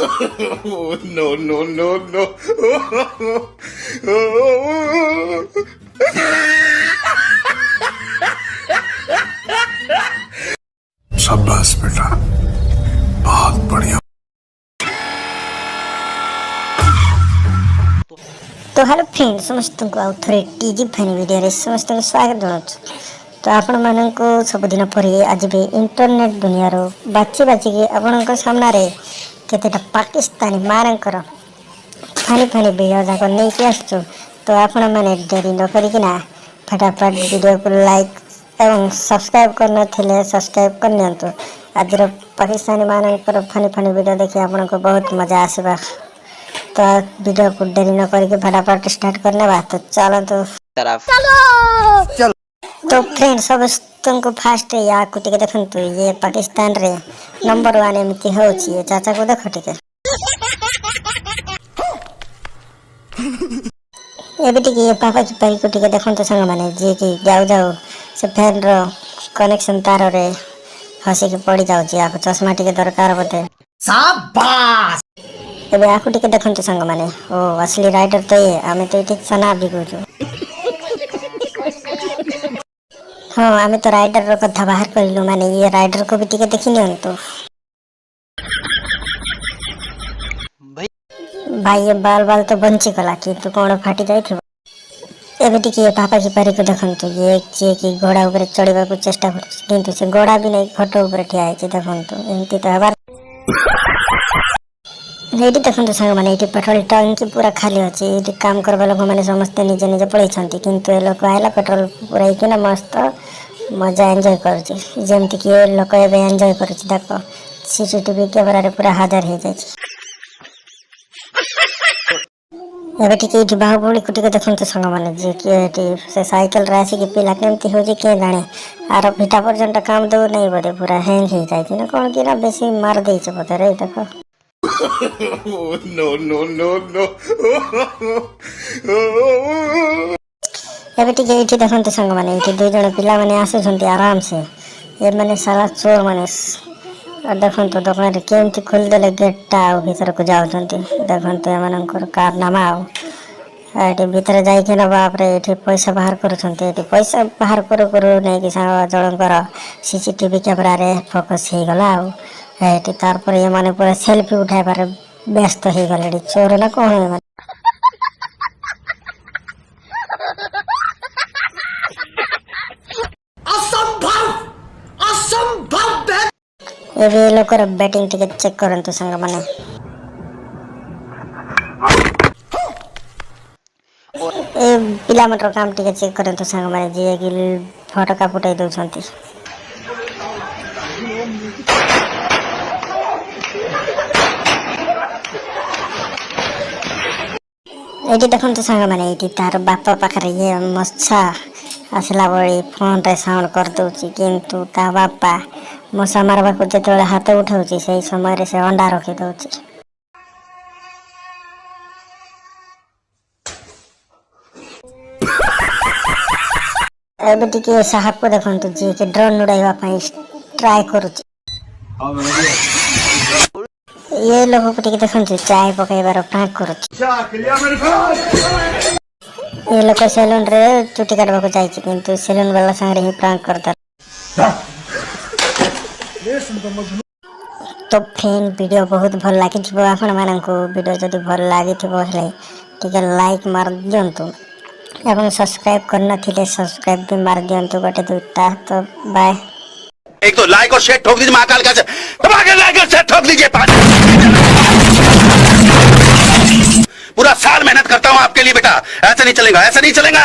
Oh, no, no, no, no. शाबाश बेटा, बहुत बढ़िया। तो हेलो फ्रेंड समस्त को आउ थे टीजी फैन वीडियो समस्त स्वागत जनाऊँ। तो आपण मानक सबुदिन पर आज भी इंटरनेट दुनिया बाची बाचिकी आपण सामने केतेटा पाकिस्तानी मानकर फानी फानी वीडियो जाक नहीं आसचु। तो आपण मैंने डेरी न करिकिना फटाफट वीडियो को लाइक एवं सब्सक्राइब करना सब्सक्राइब करनी। आज पाकिस्तानी मानकर फानी फानी वीडियो देखिए आपण को बहुत मजा आसवा। तो वीडियो को देरी न करके फटाफट स्टार्ट करने बा। तो चलो तो फ्रेंड सब तुमको फास्ट या को टिके देखंतु ये पाकिस्तान रे नंबर 1 एमती होची। ये चाचा को देखो टिके एबे टिके ये पापा की परी को टिके देखंतु संग माने जे कि जाऊ जाऊ से फैन रो कनेक्शन तार रे हसी के पड़ी जाउची। आको चश्मा टिके दरकार बते शाबाश। एबे आको टिके देखंतु संग माने ओ असली राइडर तो ये आमे तो ठीक सना बिगुजु। हाँ आमे तो राइडर रो कथा बाहर करिलु माने ये राइडर को भी टिके देखि नियंतु। भाई ये बाल बाल तो बंची गला किंतु कोण फाटी जाइथिबो। एबे टिके पापा की परी को देखंतु ये जे कि घोड़ा ऊपर चढ़ीबा को चेष्टा करछ किंतु से घोड़ा भी नहीं खटो ऊपर ठिया है। देखंतु एंती तो हबार एटी देखंतु संग माने एटी पेट्रोल टंकी पूरा खाली अछि। एटी काम करबा लोक माने समस्त निजे निजे पळै छथि किंतु ए लोक आइला पेट्रोल पूरा इकिना मस्त मजा एंजॉय करछि। जेमति कि ए लोक एबे एंजॉय करछि देखो सीसीटीवी कैमरा रे पूरा हाजर हे जाछि। एबे टिके एटी बाहुबली को टिके देखंतु संग माने जे कि एटी से साइकिल रासी के पिला केमति हो जे के जाने आर भिटा पर्यंत काम दो नहीं बडे पूरा हैंग हे जाय कि ना कोन कि ना बेसी मार देइ छ पता रे देखो। Oh, no, no, no, no. एबे टिके एठी देखंतु संग माने एठी दो जण पिला माने आसुछंती आराम से। ए माने सारा चोर माने देखंतु दुकान रे केमति खोल देले गेट आ भीतर को जाउछंती। देखंतु एमानकर कारनामा एठी भीतर जाई के ना बाप रे एठी पैसा बाहर करूछंती। एठी पैसा बाहर करू करू नै कि संग जणकर सीसीटीवी कैमरा रे फोकस हे गला। एठी तार पर ये माने पूरा सेल्फी उठाय बारे व्यस्त हे गलेडी चोर ना कोन है। एबे लोकर बैटिंग टिकट चेक करंतु संग माने ए पिला मटर काम टिकट चेक करंतु संग माने जे कि फटका फुटाई दउछंती। एटी देखंतु संग माने एटी तार बापा पाखरे ये मच्छा आसला बड़ी फोन रे साउंड कर दउची किंतु ता बापा मशा मारबा को जेतले हाथ उठाउची सही समय रे से अंडा रखि दउची। एबे टिके साहब को देखंतु जे के ड्रोन उड़ाइबा पई ट्राई करूची। ये लोग को टिके देखंतु चाय पकाइबार प्रांक करूची। ये लोग सैलून रे चुटी काटबा को जाईची किंतु सैलून वाला संग रे ही प्रांक करता। तो फ्रेंड वीडियो बहुत भल लागी थिबो आपण माननको वीडियो जदी भल लागी थिबो हेले टिके लाइक मार दियंतु एवं सब्सक्राइब करना थिले सब्सक्राइब भी मार दियंतु गोटे दुटा। तो बाय। एक तो लाइक और शेयर ठोक दीजिए महाकाल का दबा के लाइक और शेयर ठोक दीजिए। पूरा साल मेहनत करता हूँ आपके लिए बेटा, ऐसा नहीं चलेगा, ऐसा नहीं चलेगा।